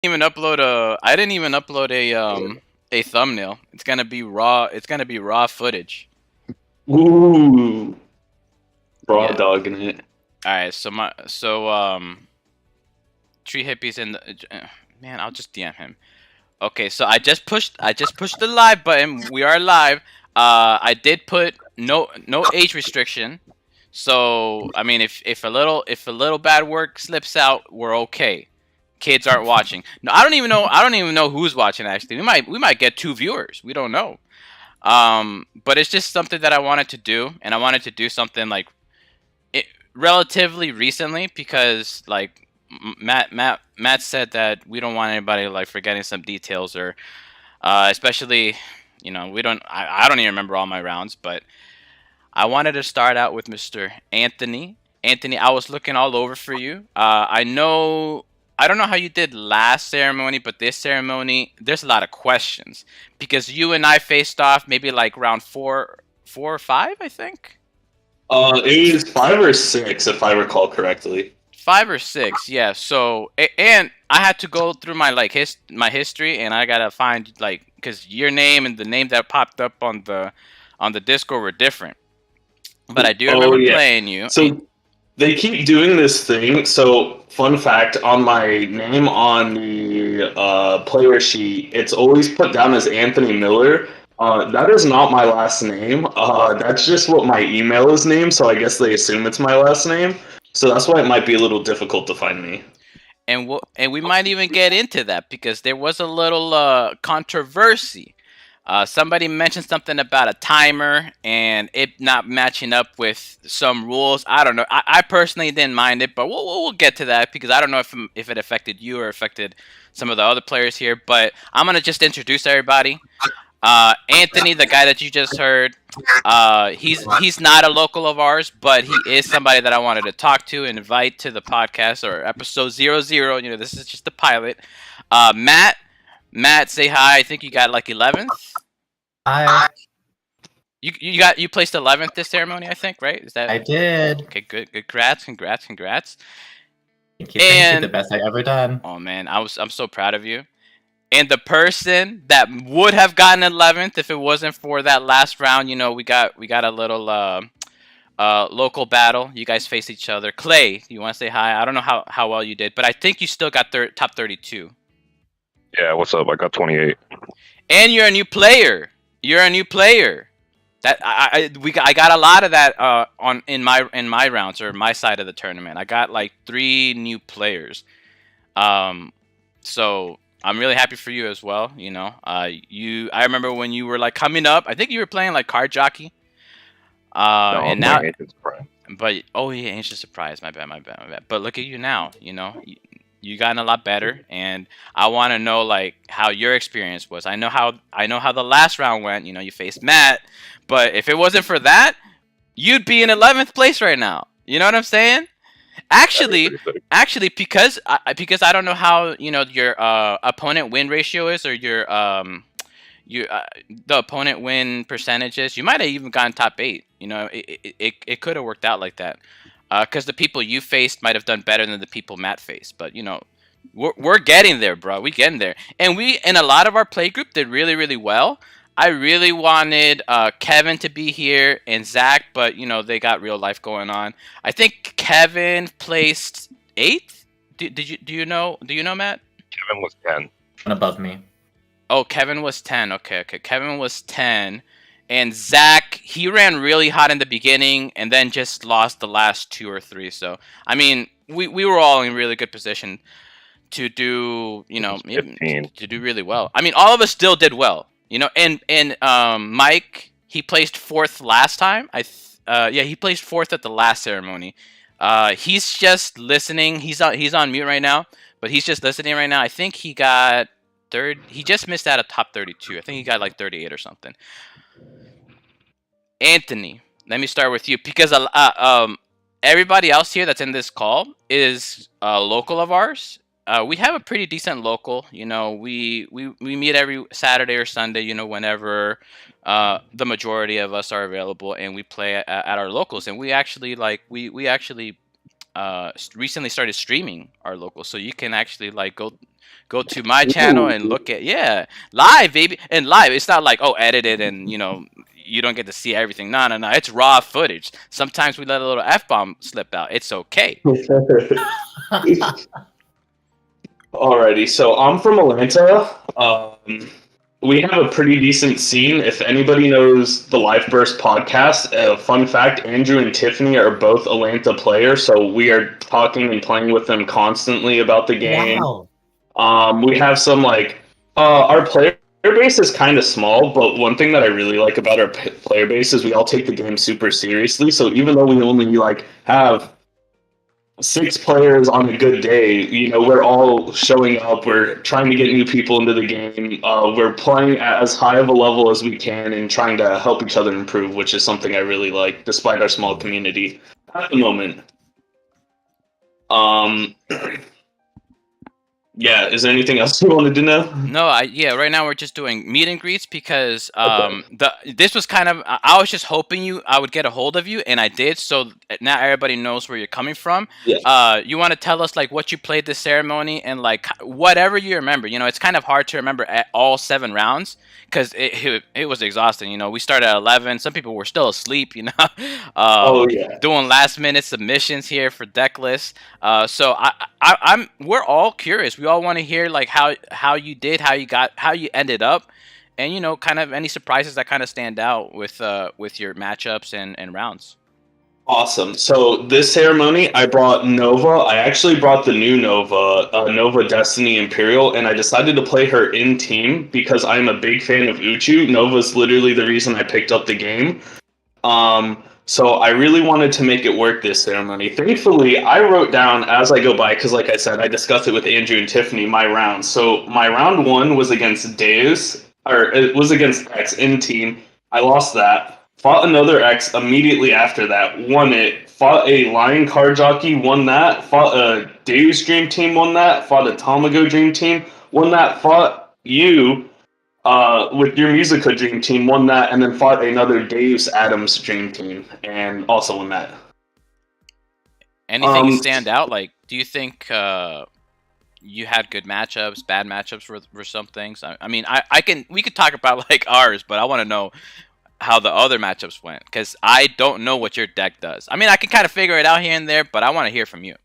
I didn't even upload a thumbnail. It's gonna be raw. It's gonna be raw footage. Ooh, raw Yeah. dogging it. All right. Tree hippies in the man. I'll just DM him. Okay. So I just pushed the live button. We are live. I did put no age restriction. So I mean, if a little bad work slips out, we're okay. Kids aren't watching. No, I don't even know. I don't even know who's watching. Actually, we might get 2 viewers. We don't know. But it's just something that I wanted to do, and I wanted to do something like relatively recently because like Matt said that we don't want anybody like forgetting some details or especially we don't I don't even remember all my rounds, but I wanted to start out with Mr. Anthony. Anthony, I was looking all over for you. I don't know how you did last ceremony, but this ceremony, there's a lot of questions because you and I faced off maybe like round four or five, I think. It was 5 or 6, if I recall correctly. 5 or 6, yeah. So and I had to go through my like my history, and I gotta find like because your name and the name that popped up on the Discord were different. But I do Oh remember yeah. playing you. So they keep doing this thing. So fun fact: on my name on the player sheet, it's always put down as Anthony Miller. That is not my last name. That's just what my email is named. So I guess they assume it's my last name. So that's why it might be a little difficult to find me. And we might even get into that because there was a little controversy. Somebody mentioned something about a timer and it not matching up with some rules. I don't know. I personally didn't mind it, but we'll get to that because I don't know if it affected you or affected some of the other players here. But I'm gonna just introduce everybody. Anthony, the guy that you just heard, he's not a local of ours, but he is somebody that I wanted to talk to and invite to the podcast or episode 00. This is just the pilot. Matt, say hi. I think you got like 11th. Hi, You placed 11th this ceremony, I think, right? Is that I did. okay? Good. Congrats. Thank you, thank you. The And best I ever done. oh man, I'm so proud of you. And the person that would have gotten 11th if it wasn't for that last round, we got a little local battle. You guys face each other. Clay, you want to say hi? I don't know how well you did, but I think you still got top 32. Yeah, what's up? I got 28. And you're a new player. You're a new player. That I got a lot of that in my rounds or my side of the tournament. I got like 3 new players. So I'm really happy for you as well. I remember when you were like coming up. I think you were playing like card jockey. No, And I'm now, playing Agent Surprise. but oh yeah, ancient surprise. My bad. But look at you now. You gotten a lot better, and I want to know like how your experience was. I know how the last round went. You faced Matt, but if it wasn't for that, you'd be in 11th place right now. You know what I'm saying? Actually, Pretty sick. actually, because I don't know how your opponent win ratio is or your the opponent win percentages. You might have even gotten top 8. It could have worked out like that. Because the people you faced might have done better than the people Matt faced, but we're getting there, bro. We getting there, and a lot of our play group did really really well. I really wanted Kevin to be here and Zach, but they got real life going on. I think Kevin placed 8th. Do you know Matt? Kevin was 10. One above me. Oh, Kevin was 10. Okay. Kevin was 10. And Zach, he ran really hot in the beginning and then just lost the last 2 or 3. So, I mean, we were all in really good position to do, even 15. to do really well. I mean, all of us still did well, and Mike, he placed 4th last time. Yeah, he placed 4th at the last ceremony. He's just listening. He's on mute right now, but he's just listening right now. I think he got third. He just missed out of top 32. I think he got like 38 or something. Anthony, let me start with you because everybody else here that's in this call is local of ours. We have a pretty decent local. We meet every Saturday or Sunday. Whenever the majority of us are available, and we play at our locals. And we actually recently started streaming our local, so you can actually like go to my channel and look at live, baby, and live. It's not like edited and you don't get to see everything. No, it's raw footage. Sometimes we let a little F-bomb slip out. It's okay. Alrighty, so I'm from Atlanta. We have a pretty decent scene. If anybody knows the Life Burst podcast, fun fact, Andrew and Tiffany are both Atlanta players, so we are talking and playing with them constantly about the game. Wow. We have some, our player base is kind of small, but one thing that I really like about our player base is we all take the game super seriously, so even though we only, have 6 players on a good day, we're all showing up, we're trying to get new people into the game, we're playing at as high of a level as we can and trying to help each other improve, which is something I really like, despite our small community at the moment. Yeah, is there anything else you wanted to know? No, right now we're just doing meet and greets because this was kind of I was just hoping I would get a hold of you, and I did, so now everybody knows where you're coming from. Yeah. You want to tell us like what you played this ceremony and like whatever you remember. It's kind of hard to remember at all 7 rounds because it was exhausting. We started at 11. Some people were still asleep. Doing last minute submissions here for deck lists. So we're all curious. We all want to hear like how you did, how you ended up, and kind of any surprises that kind of stand out with your matchups and rounds. Awesome. So this ceremony, I brought Nova. I actually brought the new Nova, Nova Destiny Imperial, and I decided to play her in team because I'm a big fan of Uchu. Nova's literally the reason I picked up the game. So I really wanted to make it work this ceremony. Thankfully, I wrote down as I go by, because like I said, I discussed it with Andrew and Tiffany, my rounds. So my round 1 was against Deus, or it was against X in team. I lost that. Fought another X immediately after that, won it. Fought a Lion Card Jockey, won that. Fought a Deus Dream Team, won that. Fought a Tamago Dream Team, won that. Fought you with your Muzika Dream Team, won that, and then fought another Deus Adams Dream Team, and also won that. Anything stand out? Like, do you think you had good matchups, bad matchups for some things? I mean, we could talk about like ours, but I want to know how the other matchups went because I don't know what your deck does. I mean, I can kind of figure it out here and there, but I want to hear from you.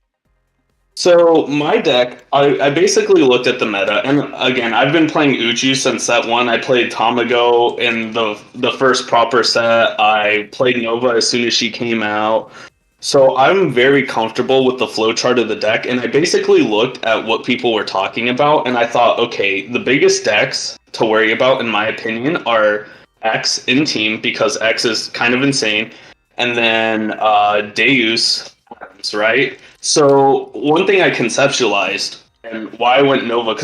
So my deck, I basically looked at the meta, and again, I've been playing Uchu since set 1. I played Tamago in the first proper set. I played Nova as soon as she came out. So I'm very comfortable with the flowchart of the deck, and I basically looked at what people were talking about, and I thought, okay, the biggest decks to worry about, in my opinion, are X in team, because X is kind of insane, and then Deus, right? So one thing I conceptualized and why I went Nova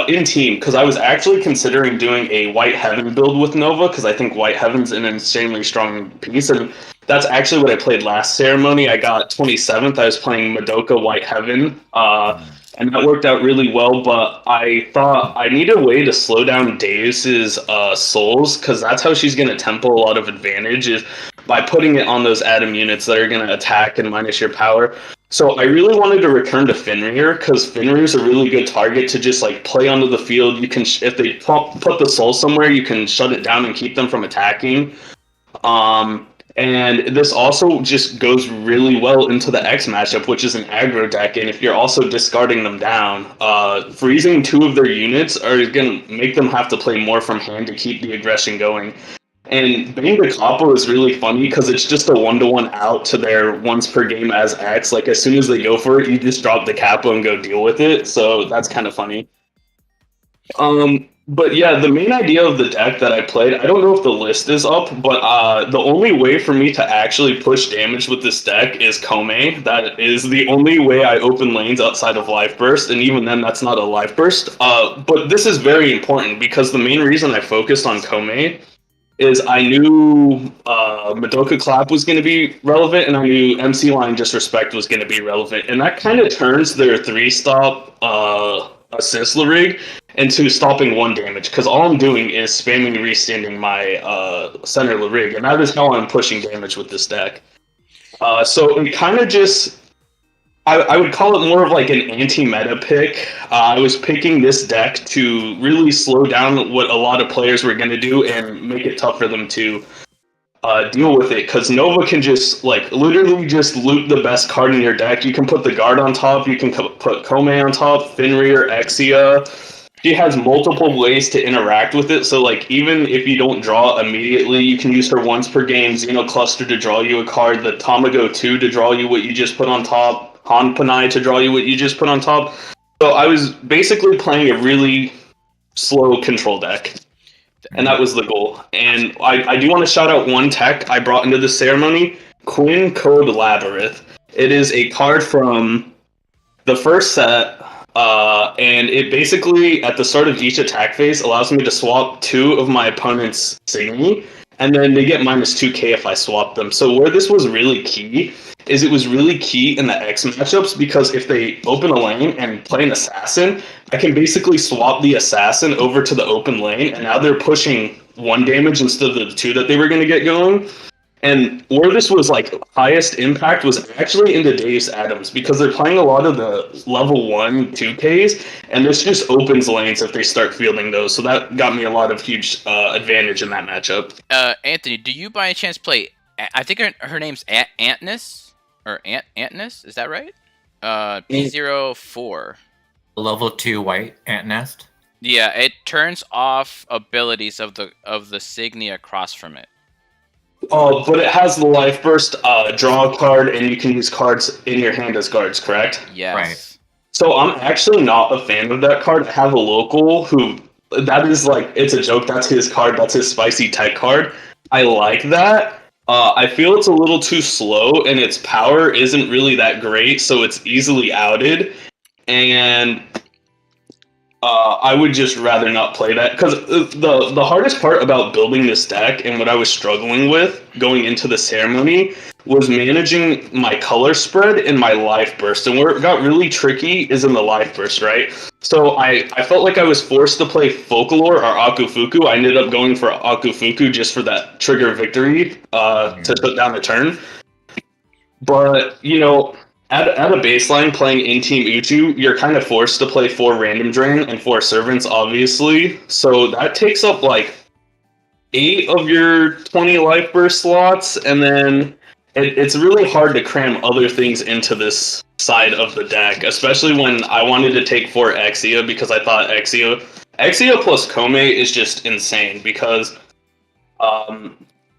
in team, because I was actually considering doing a White Heaven build with Nova, because I think White Heaven's an insanely strong piece, and that's actually what I played last ceremony. I got 27th. I was playing Madoka White Heaven, and that worked out really well, but I thought I need a way to slow down Deus's souls, because that's how she's going to tempo a lot of advantage, is by putting it on those Adam units that are going to attack and minus your power. So I really wanted to return to Fenrir, because Fenrir is a really good target to just like play onto the field. You can, if they put the soul somewhere, you can shut it down and keep them from attacking. And this also just goes really well into the X matchup, which is an aggro deck. And if you're also discarding them down, freezing 2 of their units are going to make them have to play more from hand to keep the aggression going. And Bane the Capo is really funny because it's just a 1-to-1 out to their once per game as X. Like, as soon as they go for it, you just drop the Capo and go deal with it. So that's kind of funny. But yeah, the main idea of the deck that I played, I don't know if the list is up, but the only way for me to actually push damage with this deck is Kome. That is the only way I open lanes outside of Life Burst, and even then, that's not a Life Burst. But this is very important because the main reason I focused on Kome is I knew Madoka Clap was going to be relevant, and I knew MC Line Disrespect was going to be relevant, and that kind of turns their 3-stop assist Larig into stopping 1 damage, because all I'm doing is spamming restanding my center Larig, and that is how I'm pushing damage with this deck. So it kind of just I would call it more of like an anti-meta pick. I was picking this deck to really slow down what a lot of players were going to do and make it tough for them to deal with it. Because Nova can just like literally just loot the best card in your deck. You can put the guard on top. You can put Kome on top, Fenrir, Exia. She has multiple ways to interact with it. So like even if you don't draw immediately, you can use her once per game Xeno Cluster to draw you a card, the Tamago 2 to draw you what you just put on top. Hanpanai to draw you what you just put on top. So I was basically playing a really slow control deck. And that was the goal. And I do want to shout out one tech I brought into the ceremony, Quinn Code Labyrinth. It is a card from the first set, and it basically, at the start of each attack phase, allows me to swap 2 of my opponent's Signy, and then they get minus 2k if I swap them. So where this was really key is it was really key in the X matchups, because if they open a lane and play an assassin, I can basically swap the assassin over to the open lane, and now they're pushing 1 damage instead of the 2 that they were going to get going. And where this was like highest impact was actually into Deus Adams, because they're playing a lot of the level 1 2Ks, and this just opens lanes if they start fielding those. So that got me a lot of huge advantage in that matchup. Anthony, do you by any chance play? I think her name's Antness or Antness. Is that right? P04. Level 2 white ant nest. Yeah, it turns off abilities of the Signy across from it. Oh, but it has the life burst, draw a card, and you can use cards in your hand as guards, correct? Yes. Right. So I'm actually not a fan of that card. I have a local who, that is like, it's a joke, that's his card, that's his spicy tech card. I like that. I feel it's a little too slow, and its power isn't really that great, so it's easily outed. And I would just rather not play that, because the hardest part about building this deck and what I was struggling with going into the ceremony was managing my color spread and my life burst. And where it got really tricky is in the life burst, right? So I felt like I was forced to play Folklore or Akufuku. I ended up going for Akufuku just for that trigger victory to put down the turn. But, you know, at a baseline playing in Team Uchu, you're kind of forced to play 4 random drain and 4 servants, obviously. So that takes up like 8 of your 20 life burst slots, and then it's really hard to cram other things into this side of the deck, especially when I wanted to take 4 Exia, because I thought Exia plus Kome is just insane, because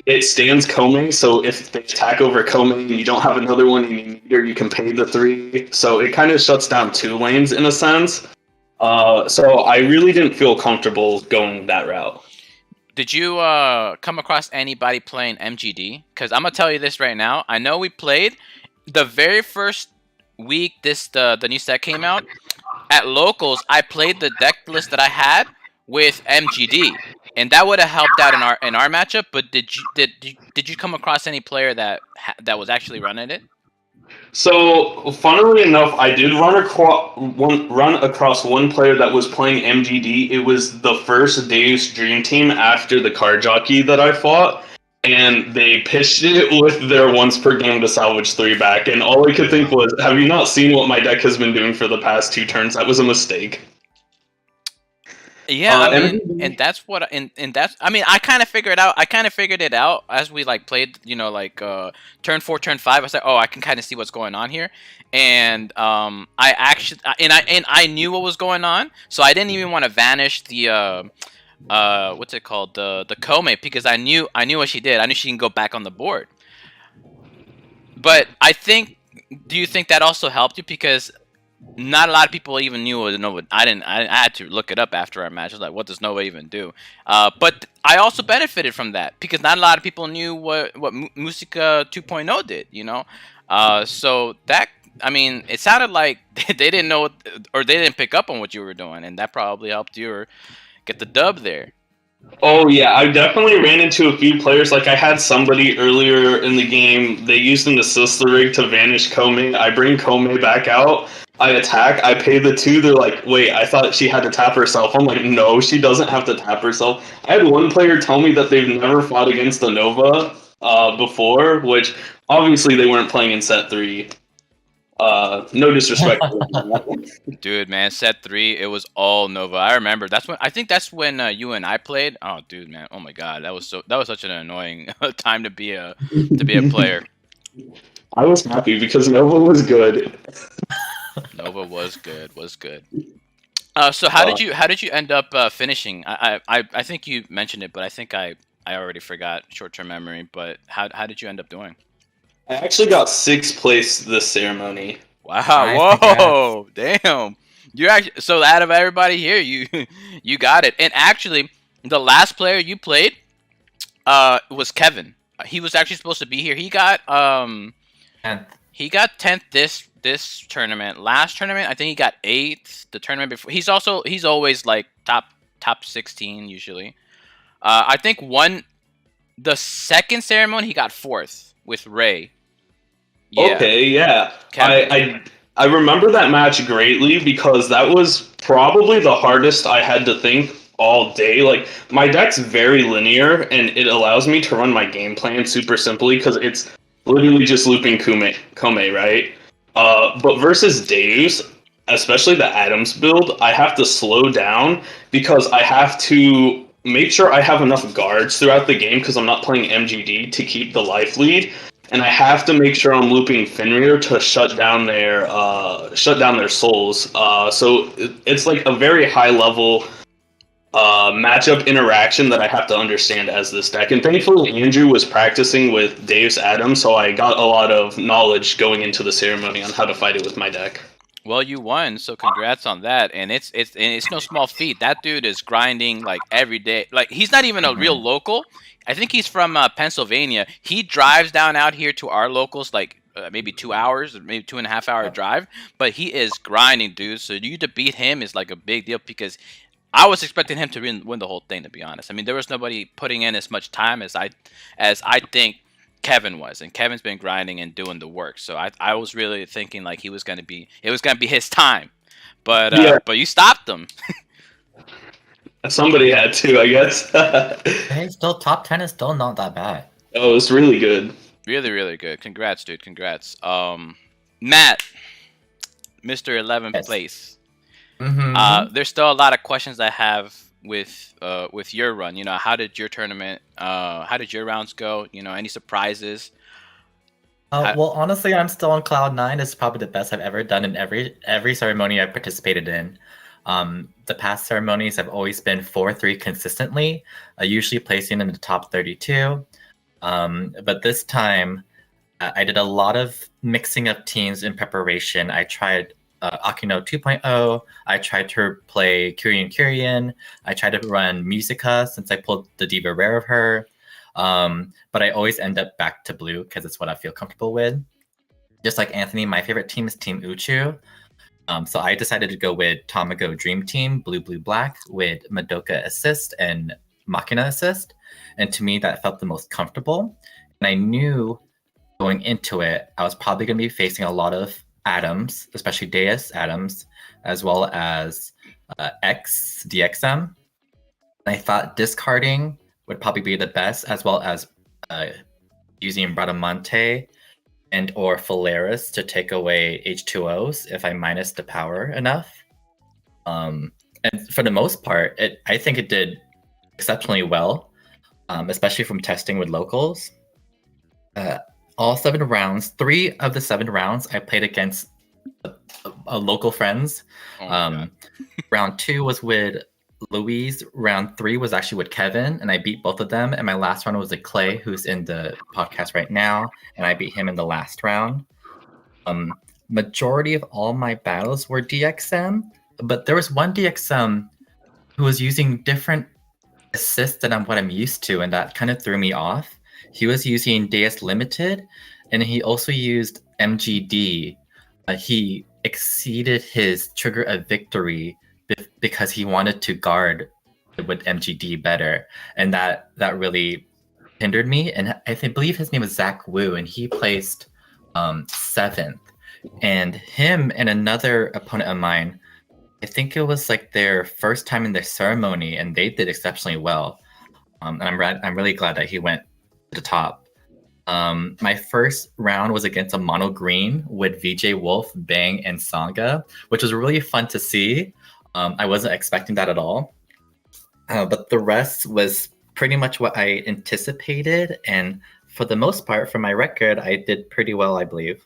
it stands Kome, so if they attack over Kome and you don't have another one in your meter, you can pay the 3. So it kind of shuts down 2 lanes in a sense. So I really didn't feel comfortable going that route. Did you come across anybody playing MGD? Because I'm gonna tell you this right now. I know we played the very first week the new set came out. At locals, I played the deck list that I had with MGD, and that would have helped out in our matchup. But did you come across any player that was actually running it? So, funnily enough, I did run across one player that was playing MGD. It was the first Deus Dream Team after the card jockey that I fought, and they pitched it with their once per game to salvage 3 back. And all I could think was, have you not seen what my deck has been doing for the past 2 turns? That was a mistake. Yeah, I mean, and that's what, and that's, I mean, I kind of figured it out as we like played, you know, like turn 4, turn 5. I was like, oh, I can kind of see what's going on here, and I knew what was going on, so I didn't even want to vanish the what's it called, the Kome, because I knew what she did. I knew she can go back on the board. But do you think that also helped you, because not a lot of people even knew what Nova. I had to look it up after our match. I was like, what does Nova even do? But I also benefited from that, because not a lot of people knew what Muzika 2.0 did, you know? So that, I mean, it sounded like they didn't know, or they didn't pick up on what you were doing, and that probably helped you get the dub there. Oh yeah, I definitely ran into a few players. Like, I had somebody earlier in the game, they used an assist rig to vanish Kome. I bring Kome back out, I attack, I pay the 2, they're like, wait, I thought she had to tap herself. I'm like, no, she doesn't have to tap herself. I had one player tell me that they've never fought against the Nova before, which obviously they weren't playing in set 3. No disrespect. Dude, man, set 3, it was all Nova. I remember I think that's when you and I played. Oh, dude, man, oh my god, that was such an annoying time to be a player. I was happy because Nova was good. Nova was good. So how did you end up finishing? I think you mentioned it, but I think I already forgot, short-term memory. But how did you end up doing? I actually got 6th place this ceremony. Wow! Nice, Whoa! Damn! You actually, so out of everybody here, you got it. And actually, the last player you played was Kevin. He was actually supposed to be here. He got 10th this tournament. Last tournament, I think he got 8th. The tournament before, he's always like top 16 usually. I think the second ceremony he got 4th with Ray. Yeah. Okay, yeah. I remember that match greatly because that was probably the hardest I had to think all day. Like, my deck's very linear, and it allows me to run my game plan super simply because it's literally just looping Kome, right? But versus Deus, especially the Adams build, I have to slow down because I have to make sure I have enough guards throughout the game because I'm not playing MGD to keep the life lead. And I have to make sure I'm looping Fenrir to shut down their souls. So it's like a very high level matchup interaction that I have to understand as this deck. And thankfully, Andrew was practicing with Deus Adams, so I got a lot of knowledge going into the ceremony on how to fight it with my deck. Well, you won, so congrats on that. And it's no small feat. That dude is grinding like every day. Like, he's not even a real local. I think he's from Pennsylvania. He drives down out here to our locals like maybe 2 hours, maybe 2.5 hour drive. But he is grinding, dude. So you to beat him is like a big deal because I was expecting him to win the whole thing. To be honest, I mean there was nobody putting in as much time as I think Kevin was, and Kevin's been grinding and doing the work. So I was really thinking like it was gonna be his time, but but you stopped him. Somebody had to, I guess. Hey, still top 10 is still not that bad. Oh, it's really good. Really, really good. Congrats, dude. Congrats. Matt, Mr. 11th Yes. place. Mm-hmm. There's still a lot of questions I have with your run. You know, how did your tournament? How did your rounds go? You know, any surprises? Well, honestly, I'm still on cloud 9. It's probably the best I've ever done in every ceremony I've participated in. The past ceremonies have always been 4-3 consistently, usually placing in the top 32. But this time, I did a lot of mixing of teams in preparation. I tried Akino 2.0. I tried to play Kyrian. I tried to run Muzika since I pulled the Diva Rare of her. But I always end up back to blue because it's what I feel comfortable with. Just like Anthony, my favorite team is Team Uchu. So I decided to go with Tamago Dream Team, Blue Blue Black, with Madoka Assist and Machina Assist. And to me, that felt the most comfortable. And I knew going into it, I was probably going to be facing a lot of Adams, especially Deus Adams, as well as DXM. And I thought discarding would probably be the best, as well as using Bradamante and or Phalaris to take away H2Os if I minus the power enough. And for the most part, I think it did exceptionally well, especially from testing with locals. All 7 rounds, 3 of the 7 rounds, I played against local friends. Round 2 was with Louise. Round 3 was actually with Kevin, and I beat both of them. And my last round was with Clay, who's in the podcast right now, and I beat him in the last round. Majority of all my battles were DXM, but there was one DXM who was using different assists than what I'm used to, and that kind of threw me off. He was using Deus Limited, and he also used MGD. He exceeded his trigger of victory because he wanted to guard with MGD better, and that really hindered me. And I believe his name was Zach Wu, and he placed 7th. And him and another opponent of mine, I think it was like their first time in their ceremony, and they did exceptionally well. And I'm really glad that he went to the top. My first round was against a mono green with VJ Wolf, Bang, and Sangha, which was really fun to see. I wasn't expecting that at all. But the rest was pretty much what I anticipated, and for the most part, for my record, I did pretty well, I believe.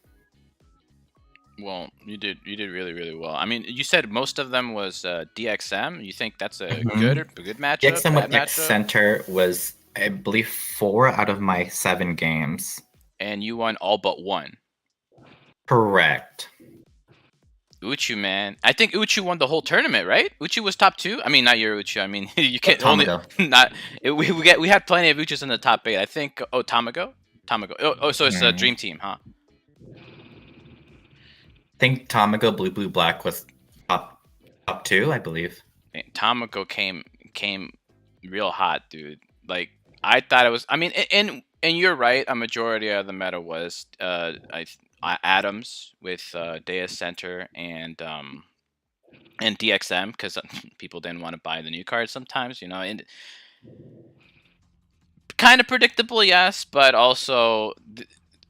Well, you did really, really well. I mean, you said most of them was DXM. You think that's a good matchup? DXM bad with X matchup? Center was, I believe, 4 out of my 7 games. And you won all but one. Correct. Uchu, man. I think Uchu won the whole tournament, right? Uchu was top 2. I mean, not your Uchu. I mean, you can't Tamago. We had plenty of Uchus in the top 8. I think. Tamago. So it's a dream team, huh? I think Tamago Blue Black was top 2, I believe. Man, Tamago came real hot, dude. Like, I thought it was. I mean, and you're right. A majority of the meta was Adams with Deus Center and DXM, because people didn't want to buy the new cards sometimes, and kind of predictable, yes, but also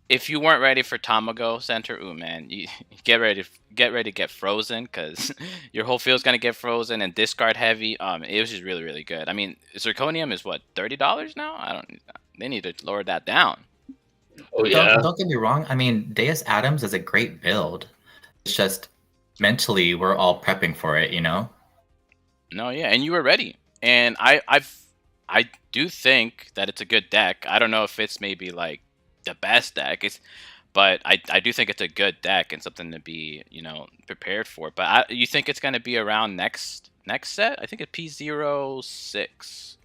if you weren't ready for Tamago Center, ooh man, you get ready to get frozen, because your whole field's gonna get frozen and discard heavy. It was just really, really good. I mean, Zirconium is what, $30 now? They need to lower that down. Oh yeah. Don't get me wrong. I mean, Deus Adams is a great build. It's just mentally we're all prepping for it, No, yeah, and you were ready, and I do think that it's a good deck. I don't know if it's maybe like the best deck, but I do think it's a good deck and something to be prepared for. But you think it's going to be around next set? I think it's P06.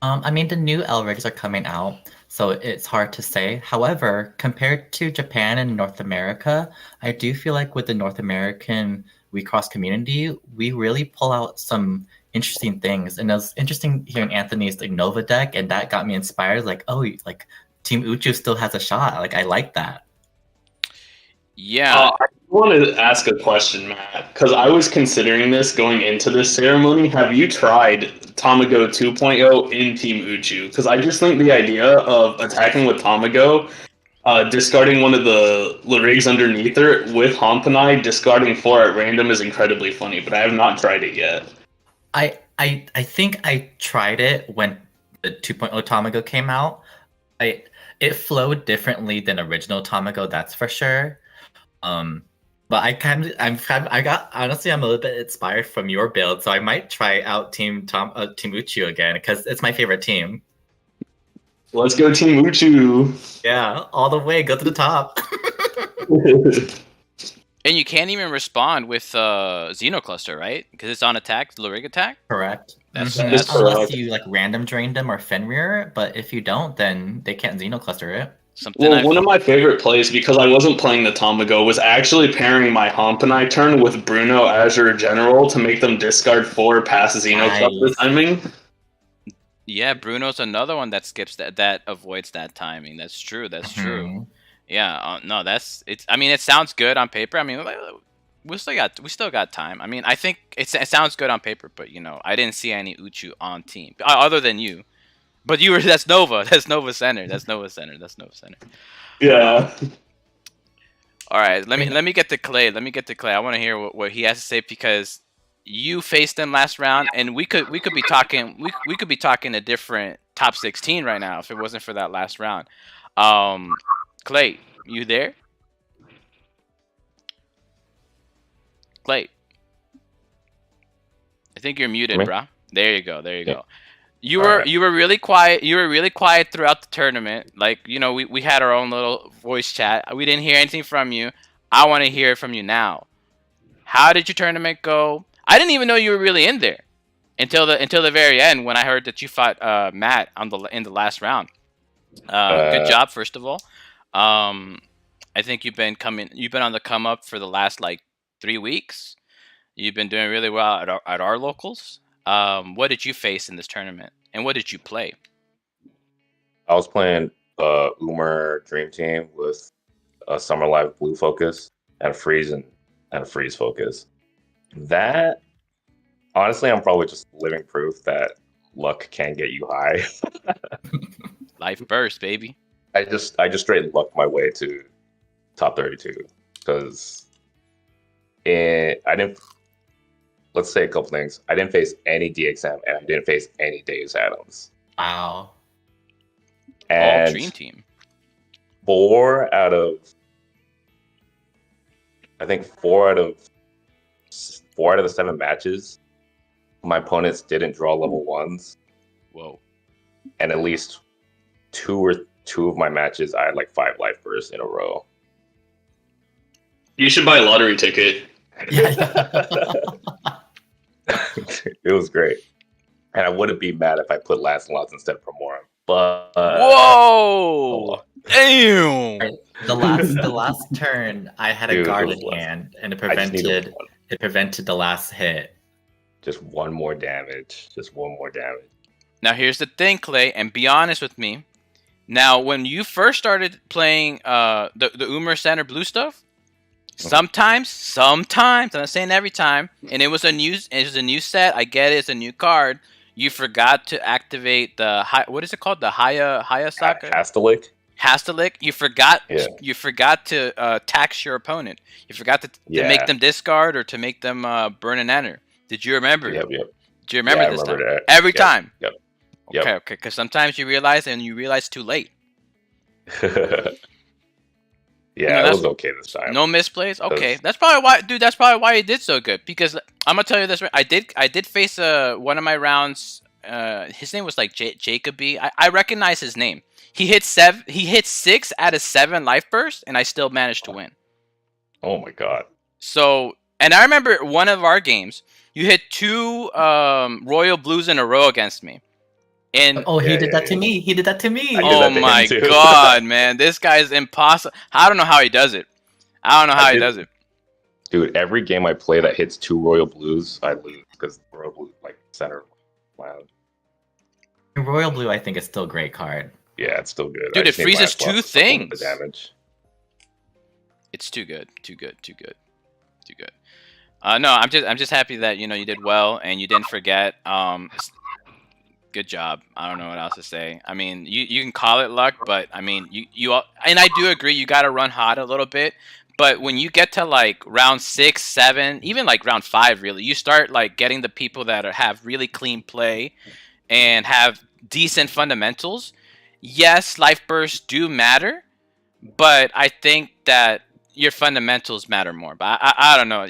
I mean, the new L rigs are coming out, so it's hard to say. However, compared to Japan and North America, I do feel like with the North American Wixoss community, we really pull out some interesting things. And it was interesting hearing Anthony's Nova deck, and that got me inspired. Like, oh, like Team Uchu still has a shot. Like, I like that. Yeah. I wanted to ask a question, Matt, because I was considering this going into this ceremony. Have you tried Tamago 2.0 in Team Uchu? Because I just think the idea of attacking with Tamago, discarding one of the rigs underneath her with Honpanai, discarding 4 at random is incredibly funny, but I have not tried it yet. I think I tried it when the 2.0 Tamago came out. It flowed differently than original Tamago, that's for sure. But honestly, I'm a little bit inspired from your build, so I might try out Team Uchu again, because it's my favorite team. Let's go Team Uchu. Yeah, all the way, go to the top. And you can't even respond with Xenocluster, right? Because it's on attack, Lurig attack. Correct. That's unless you like random drain them or Fenrir, but if you don't, then they can't Xenocluster it. One of my favorite plays, because I wasn't playing the Tamago, was actually pairing my Honpanai turn with Bruno Azure General to make them discard 4 past Xenocluster timing. Yeah, Bruno's another one that skips that avoids that timing. That's true. True. Yeah, no, I mean, it sounds good on paper. I mean, we still got time. I mean, I think it sounds good on paper, but I didn't see any Uchu on team other than you. But that's Nova. That's Nova Center. Yeah. All right, let me get to Clay. I want to hear what he has to say, because you faced him last round, and we could be talking a different top 16 right now if it wasn't for that last round. Clay, you there? Clay, I think you're muted, bruh. There you go. You were really quiet. You were really quiet throughout the tournament. Like, we had our own little voice chat. We didn't hear anything from you. I want to hear it from you now. How did your tournament go? I didn't even know you were really in there until the very end, when I heard that you fought Matt in the last round. Good job, first of all. I think you've been on the come up for the last 3 weeks. You've been doing really well at our locals. What did you face in this tournament, and what did you play? I was playing Umer Dream Team with a Summer Live Blue focus and a Freeze focus. That, honestly, I'm probably just living proof that luck can get you high. Life burst, baby. I just straight lucked my way to top 32 because I didn't. Let's say a couple things. I didn't face any DXM and I didn't face any Deus Adams. Wow. And All Dream Team. 4 out of the 7 matches, my opponents didn't draw level 1s. Whoa. And at least two of my matches, I had like 5 life bursts in a row. You should buy a lottery ticket. Yeah. It was great. And I wouldn't be mad if I put Lancelot's instead of Primorum. But Whoa! Damn! The last turn, I had a guard in hand, and it prevented the last hit. Just one more damage. Now here's the thing, Clay, and be honest with me. Now, when you first started playing the Umer Center Blue stuff, sometimes, I'm not saying every time, and it was a new set. I get it, it's a new card. You forgot to activate the what is it called? The Hayasaka? Hastalic. You forgot to tax your opponent. You forgot to make them discard or to make them burn and enter. Did you remember? Yep. Do you remember this time? That. Every time. Yep. Okay. Because sometimes you realize too late. Yeah, it was okay this time. No misplays. Okay, that's probably why he did so good. Because I'm gonna tell you this, I did face one of my rounds. His name was like Jacoby. I recognize his name. He hit 6 out of 7 life bursts, and I still managed to win. Oh my god! So, and I remember one of our games, you hit 2 Royal Blues in a row against me. And he did that to me. He did that to me. Oh my god, man. This guy is impossible. I don't know how he does it. He does it. Dude, every game I play that hits 2 Royal Blues, I lose because Royal Blue like center. Wow. Royal Blue, I think, is still a great card. Yeah, it's still good. Dude, it freezes 2 things. The damage. It's too good. No, I'm just happy that you did well and you didn't forget. Good job. I don't know what else to say. I mean, you can call it luck, but I mean, you and I do agree you got to run hot a little bit. But when you get to like round 6, 7, even like round 5, really, you start like getting the people that have really clean play and have decent fundamentals. Yes, life bursts do matter, but I think that your fundamentals matter more. But I don't know.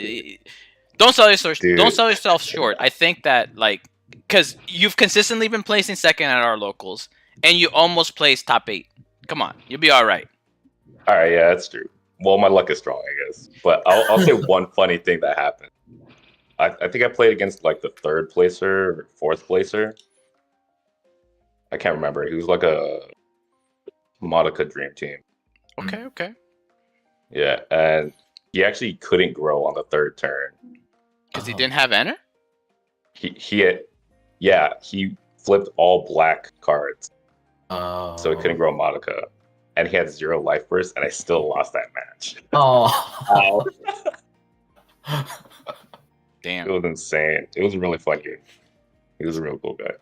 Don't sell yourself short. I think that like. Because you've consistently been placing second at our locals, and you almost placed top 8. Come on, you'll be all right. All right, yeah, that's true. Well, my luck is strong, I guess. But I'll say one funny thing that happened. I think I played against like the 3rd placer or 4th placer. I can't remember. He was like a Muzika Dream Team. Okay. Yeah, and he actually couldn't grow on the 3rd turn because he didn't have enter. He flipped all black cards. Oh. So he couldn't grow Muzika. And he had 0 life burst, and I still lost that match. Oh. Damn. It was insane. It was a really fun game. He was a real cool guy.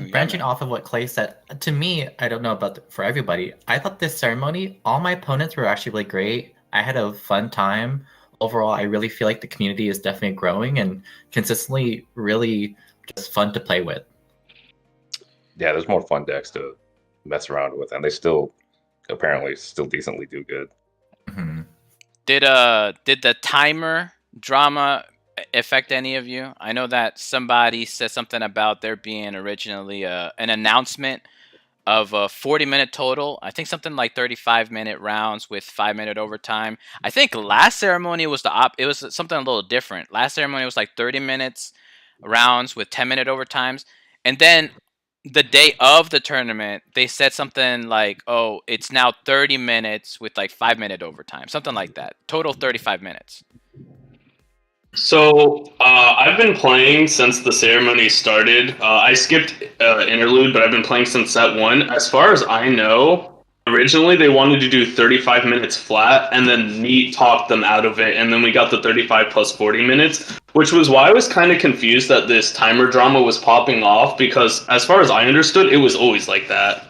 Branching off of what Clay said, to me, I don't know about for everybody, I thought this ceremony, all my opponents were actually really great. I had a fun time. Overall, I really feel like the community is definitely growing and consistently really just fun to play with. Yeah, there's more fun decks to mess around with, and they still apparently decently do good. Mm-hmm. Did the timer drama affect any of you? I know that somebody said something about there being originally an announcement of a 40-minute total. I think something like 35-minute rounds with 5-minute overtime. I think last ceremony was it was something a little different. Last ceremony was like 30 minutes rounds with 10-minute overtimes. And then the day of the tournament, they said something like, oh, it's now 30 minutes with like 5-minute overtime. Something like that. Total 35 minutes. So I've been playing since the ceremony started. I skipped interlude, but I've been playing since set 1. As far as I know, originally they wanted to do 35 minutes flat, and then Neat talked them out of it, and then we got the 35 plus 40 minutes, which was why I was kind of confused that this timer drama was popping off, because as far as I understood, it was always like that.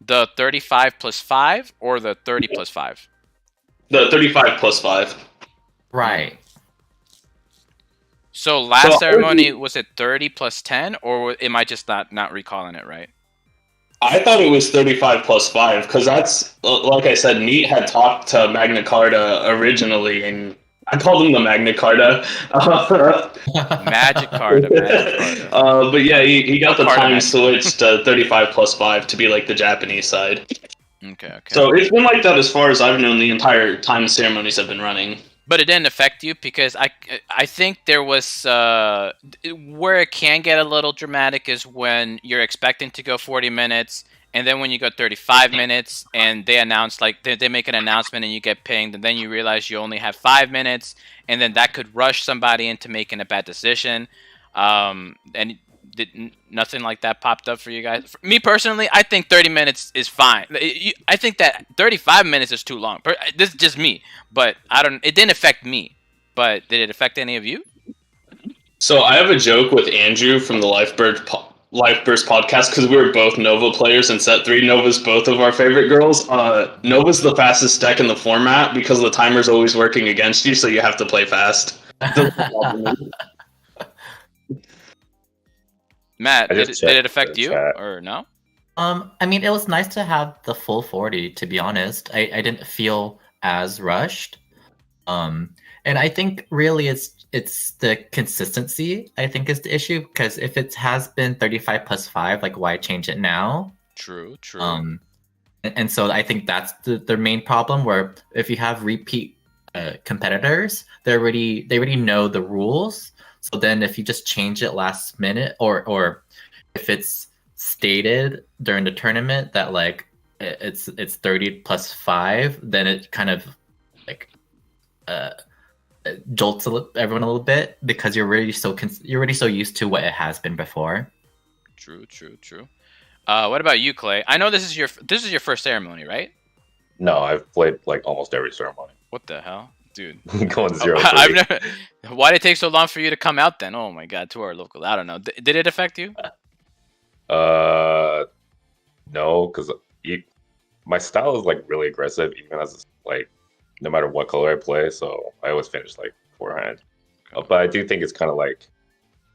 The 35 plus 5 or the 30 plus 5? The 35 plus 5. Right. So last ceremony, was it 30 plus 10, or am I just not recalling it right? I thought it was 35 plus 5 because that's, like I said, Neat had talked to Magna Carta originally, and I called him the Magna Carta. Magic Carta, Magic Carta. But yeah, he got the Carta time Magic. switched to 35 plus 5 to be like the Japanese side. Okay. So it's been like that as far as I've known the entire time the ceremonies have been running. But it didn't affect you because I think there was where it can get a little dramatic is when you're expecting to go 40 minutes and then when you go 35 minutes and they announce like they make an announcement and you get pinged and then you realize you only have 5 minutes and then that could rush somebody into making a bad decision. And nothing like that popped up for you guys? For me personally, I think 30 minutes is fine. I think that 35 minutes is too long. This is just me, but it didn't affect me. But did it affect any of you? So I have a joke with Andrew from the Lifeburst podcast because we were both Nova players in set 3. Nova's both of our favorite girls. Nova's the fastest deck in the format because the timer's always working against you, so you have to play fast. Matt, did it affect you or no? I mean, it was nice to have the full 40, to be honest. I didn't feel as rushed. And I think really it's the consistency, I think, is the issue. Because if it has been 35 plus 5, like, why change it now? True. And so I think that's the main problem, where if you have repeat competitors, they already know the rules. So then if you just change it last minute, or if it's stated during the tournament that like it's 30 plus 5, then it kind of like jolts everyone a little bit because you're already so used to what it has been before. True. What about you, Clay? I know this is your first ceremony, right? No, I've played like almost every ceremony. What the hell? Dude, going 0-3. I've never. Why did it take so long for you to come out then? Oh my god, to our local. I don't know. Did it affect you? No, because my style is like really aggressive, even as like no matter what color I play. So I always finish like forehand. But I do think it's kind of like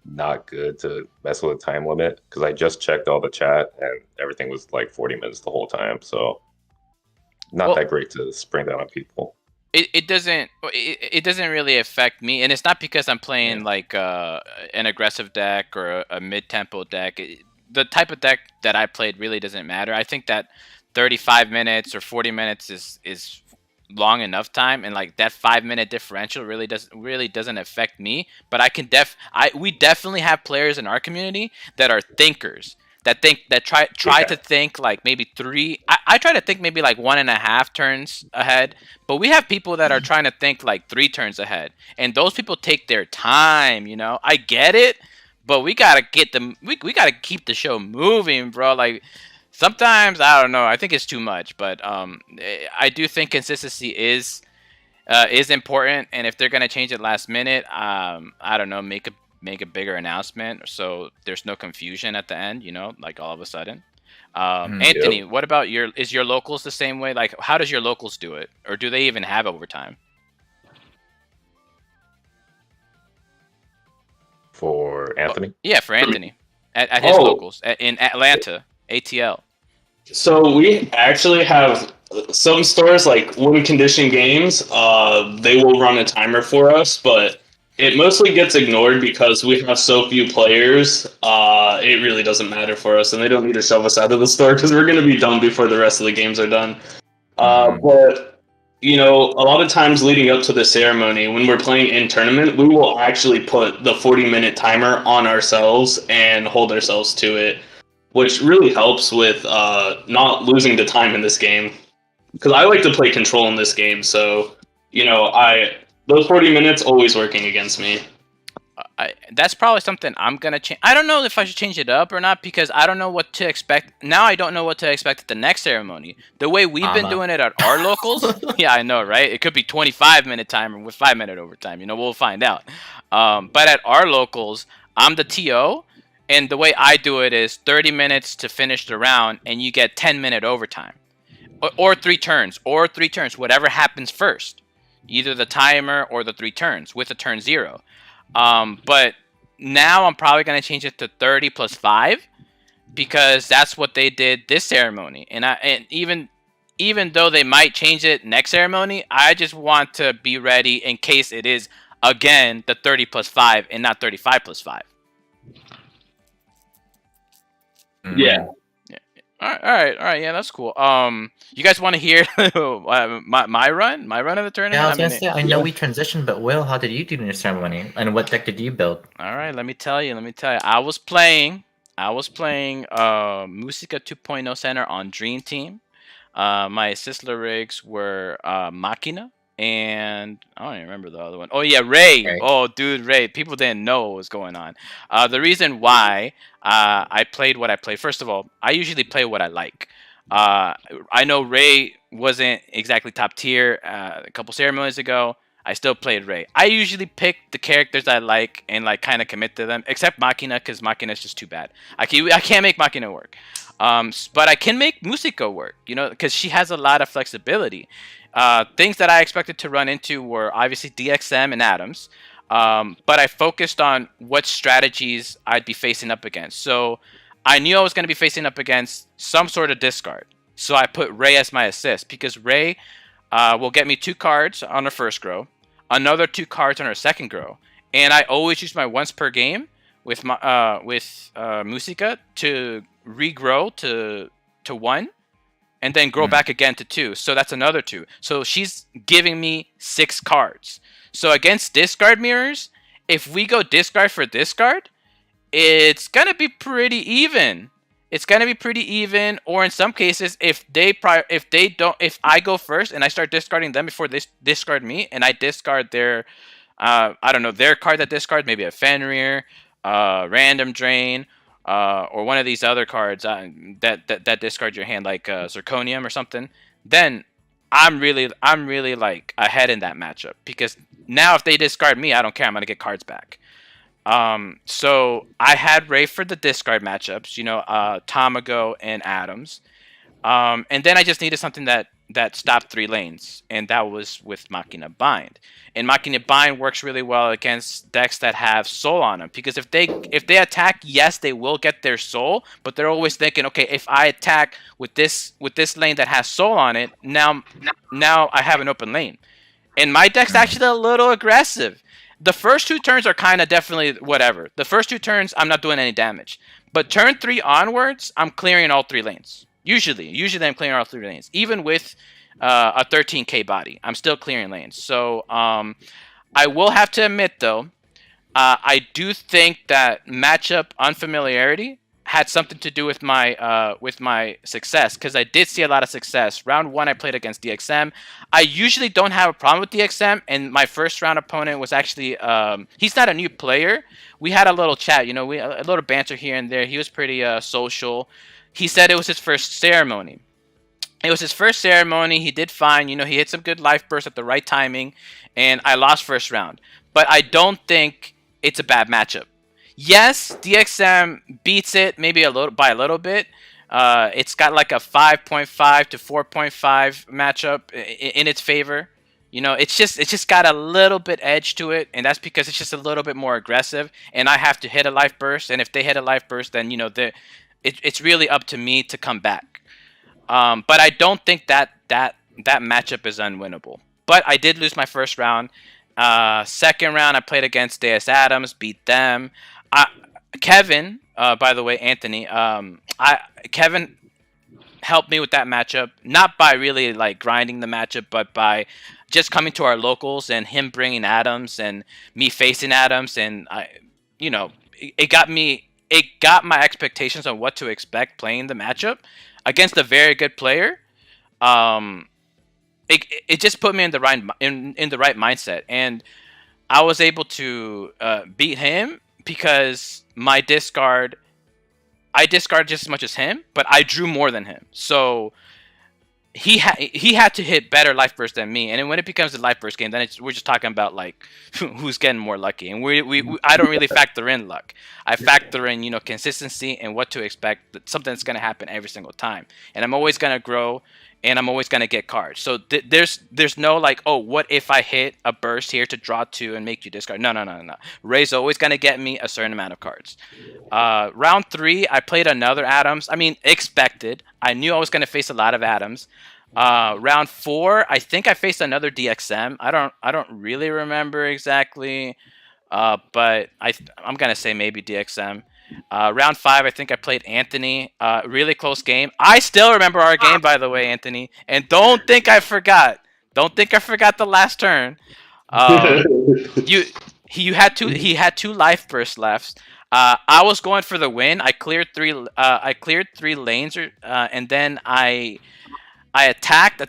not good to mess with a time limit because I just checked all the chat and everything was like 40 minutes the whole time. So not that great to spring that on people. It doesn't really affect me, and it's not because I'm playing like an aggressive deck or a mid-tempo deck. The type of deck that I played really doesn't matter. I think that 35 minutes or 40 minutes is long enough time, and like that 5-minute differential really doesn't affect me. But we definitely have players in our community that are thinkers. That try to think like maybe 3. I try to think maybe like 1.5 turns ahead, but we have people that are trying to think like 3 turns ahead, and those people take their time. You know, I get it, but we gotta get them. We gotta keep the show moving, bro. Like sometimes I don't know. I think it's too much, but I do think consistency is important, and if they're gonna change it last minute, I don't know, make a bigger announcement so there's no confusion at the end, you know, like all of a sudden. Anthony, what about is your locals the same way? Like, how does your locals do it, or do they even have overtime? For Anthony? Yeah, for Anthony at his locals in Atlanta, ATL. So we actually have some stores like Win Condition Games. They will run a timer for us, but it mostly gets ignored because we have so few players. It really doesn't matter for us, and they don't need to shove us out of the store because we're going to be done before the rest of the games are done. But, you know, a lot of times leading up to the ceremony, when we're playing in tournament, we will actually put the 40-minute timer on ourselves and hold ourselves to it, which really helps with not losing the time in this game. Because I like to play control in this game, so, you know, those 40 minutes always working against me. That's probably something I'm going to change. I don't know if I should change it up or not because I don't know what to expect. Now I don't know what to expect at the next ceremony. The way we've been doing it at our locals, yeah, I know, right? It could be 25-minute timer with 5-minute overtime. You know, we'll find out. But at our locals, I'm the TO, And the way I do it is 30 minutes to finish the round, and you get 10-minute overtime. Or 3 turns, whatever happens first. Either the timer or the 3 turns, with a turn 0. But now I'm probably going to change it to 30 plus 5, because that's what they did this ceremony. And even though they might change it next ceremony, I just want to be ready in case it is, again, the 30 plus 5 and not 35 plus 5. Yeah. All right. Yeah, that's cool. You guys want to hear my run of the tournament? Yeah, I was gonna say, I know we transitioned, but Will, how did you do in your ceremony, and what deck did you build? All right, let me tell you. I was playing Muzika 2.0 center on Dream Team. My Sisler rigs were Machina, and I don't even remember the other one. Oh yeah, Ray. Oh dude, Ray. People didn't know what was going on. The reason why I played what I played. First of all, I usually play what I like. I know Ray wasn't exactly top tier a couple ceremonies ago. I still played Ray. I usually pick the characters I like and like kind of commit to them, except Machina, because Machina is just too bad. I can't make Machina work. But I can make Muzika work, because she has a lot of flexibility. Things that I expected to run into were obviously DXM and Atoms, but I focused on what strategies I'd be facing up against. So I knew I was going to be facing up against some sort of discard. So I put Ray as my assist, because Ray will get me 2 cards on her first grow, another 2 cards on her second grow, and I always use my once per game with Muzika to regrow to 1, and then grow back again to 2. So that's another 2. So she's giving me 6 cards. So against discard mirrors, if we go discard for discard, it's gonna be pretty even. Or in some cases, if I go first and I start discarding them before they discard me, and I discard their, their card that discard, maybe a Fenrir, Random Drain, or one of these other cards that discard your hand, like Zirconium or something, then I'm really like ahead in that matchup, because now if they discard me, I don't care. I'm gonna get cards back. So I had Ray for the discard matchups, Tamago and Atoms. And then I just needed something that stopped 3 lanes, and that was with Machina Bind. And Machina Bind works really well against decks that have soul on them, because if they attack, yes, they will get their soul, but they're always thinking, okay, if I attack with this lane that has soul on it, now I have an open lane. And my deck's actually a little aggressive. The first 2 turns are kind of definitely whatever. The first 2 turns, I'm not doing any damage. But turn 3 onwards, I'm clearing all 3 lanes. Usually I'm clearing all 3 lanes. Even with a 13k body, I'm still clearing lanes. So I will have to admit, though, I do think that matchup unfamiliarity had something to do with my success, because I did see a lot of success. Round 1, I played against DXM. I usually don't have a problem with DXM, and my first round opponent was actually he's not a new player. We had a little chat, a little banter here and there. He was pretty social. He said it was his first ceremony. It was his first ceremony. He did fine. He hit some good life bursts at the right timing, and I lost first round. But I don't think it's a bad matchup. Yes, DXM beats it maybe by a little bit. It's got like a 5.5 to 4.5 matchup in its favor. It's just got a little bit edge to it, and that's because it's just a little bit more aggressive. And I have to hit a life burst, and if they hit a life burst, then it's really up to me to come back. But I don't think that matchup is unwinnable. But I did lose my first round. Second round, I played against Deus Adams, beat them. Kevin, by the way, Anthony, Kevin helped me with that matchup, not by really like grinding the matchup, but by just coming to our locals and him bringing Adams and me facing Adams, and it got my expectations on what to expect playing the matchup against a very good player. It just put me in the right mindset, and I was able to beat him because I discard just as much as him, but I drew more than him. So he had to hit better life burst than me, and then when it becomes a life burst game, then we're just talking about like who's getting more lucky, and I don't really factor in luck. I factor in consistency and what to expect, something that's gonna happen every single time, and I'm always gonna grow, and I'm always gonna get cards. So there's no like, oh, what if I hit a burst here to draw 2 and make you discard? No. Ray's always gonna get me a certain amount of cards. Round 3, I played another Adams. I mean, expected. I knew I was gonna face a lot of Adams. Round 4, I think I faced another DXM. I don't really remember exactly, but I'm gonna say maybe DXM. Round 5, I think I played Anthony. Really close game. I still remember our game, by the way, Anthony. And don't think I forgot. Don't think I forgot the last turn. He had two life bursts left. I was going for the win. I cleared 3. I cleared 3 lanes, and then I attacked,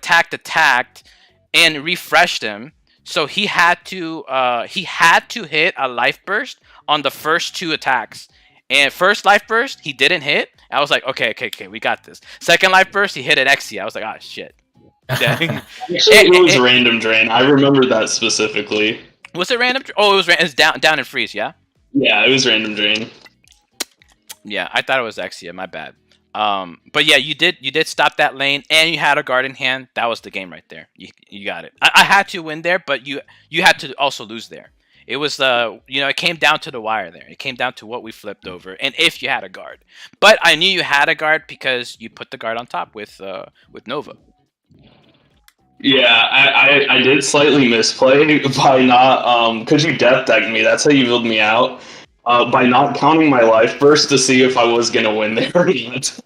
and refreshed him. So he had to hit a life burst on the first 2 attacks. And first life burst, he didn't hit. I was like, okay, we got this. Second life burst, he hit an Exia. I was like, ah, shit. Actually, it was random drain. I remember that specifically. Was it random? Oh, it was down and freeze, yeah? Yeah, it was random drain. Yeah, I thought it was Exia. My bad. But yeah, you did stop that lane, and you had a guard in hand. That was the game right there. You got it. I had to win there, but you had to also lose there. It was it came down to the wire there. It came down to what we flipped over, and if you had a guard. But I knew you had a guard because you put the guard on top with Nova. Yeah, I did slightly misplay by not because you death decked me. That's how you build me out. By not counting my life burst to see if I was gonna win there or not.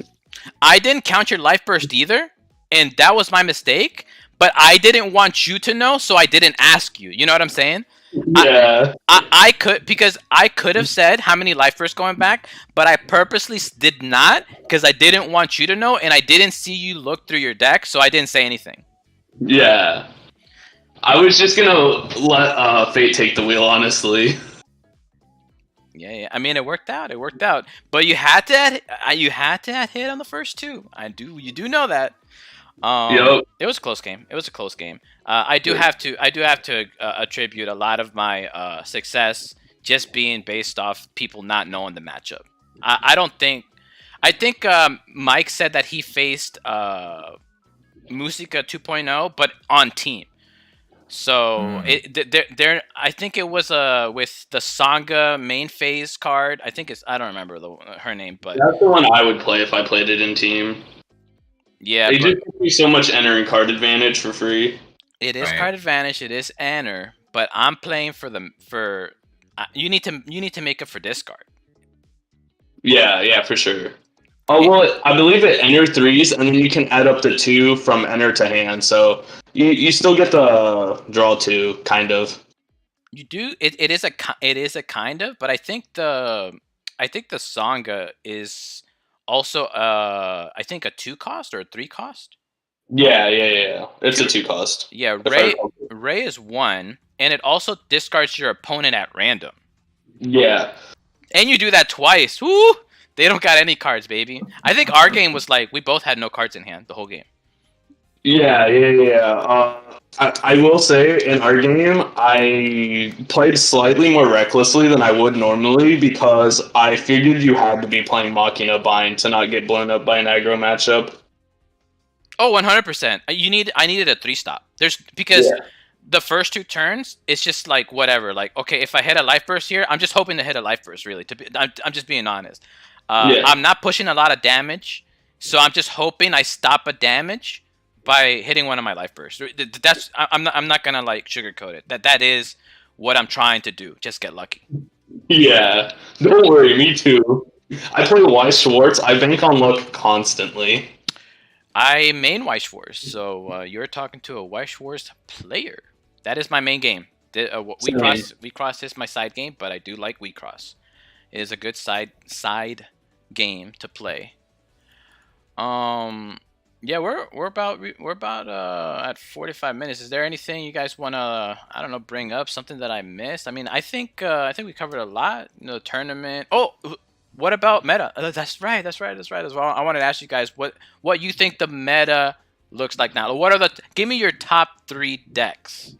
I didn't count your life burst either, and that was my mistake. But I didn't want you to know, so I didn't ask you. You know what I'm saying? Yeah. I could have said how many life bursts going back, but I purposely did not because I didn't want you to know, and I didn't see you look through your deck, so I didn't say anything. Yeah. I was just gonna let fate take the wheel, honestly. Yeah. I mean, it worked out. But you had to hit on the first 2. You do know that. Yep. It was a close game. I do have to attribute a lot of my success just being based off people not knowing the matchup. I think Mike said that he faced Muzika 2.0, but on team. So I think it was with the Sangha main phase card. I don't remember her name, but that's the one I would play if I played it in team. Yeah, they just give you so much entering card advantage for free. It is card advantage. It is enter, but I'm playing for you need to make up for discard. Yeah, for sure. Oh well, I believe it enter 3s, and then you can add up to 2 from enter to hand. So you still get the draw 2, kind of. You do. It is a kind of, but I think the Sangha is also I think a 2 cost or a 3 cost. Yeah. It's a 2 cost. Yeah, Ray is 1, and it also discards your opponent at random. Yeah. And you do that twice. Woo! They don't got any cards, baby. I think our game was like we both had no cards in hand the whole game. Yeah. I will say in our game, I played slightly more recklessly than I would normally because I figured you had to be playing Machina Bind to not get blown up by an aggro matchup. Oh, 100%. I needed a 3-stop. The first 2 turns, it's just like whatever. Like, okay, if I hit a life burst here, I'm just hoping to hit a life burst. Really, I'm just being honest. I'm not pushing a lot of damage, so I'm just hoping I stop a damage by hitting one of my life bursts. I'm not gonna like sugarcoat it. That is what I'm trying to do. Just get lucky. Yeah, don't worry, me too. I play Weiss Schwartz. I bank on luck constantly. I main Weiss Schwartz, so you're talking to a Weiss Schwartz player. That is my main game. Wixoss is my side game, but I do like Wixoss. It is a good side game to play. Yeah, we're about at 45 minutes. Is there anything you guys want to bring up, something that I missed? I mean, I think we covered a lot. Tournament. Oh, what about meta? That's right as well. I wanted to ask you guys what you think the meta looks like now. What are give me your top 3 decks.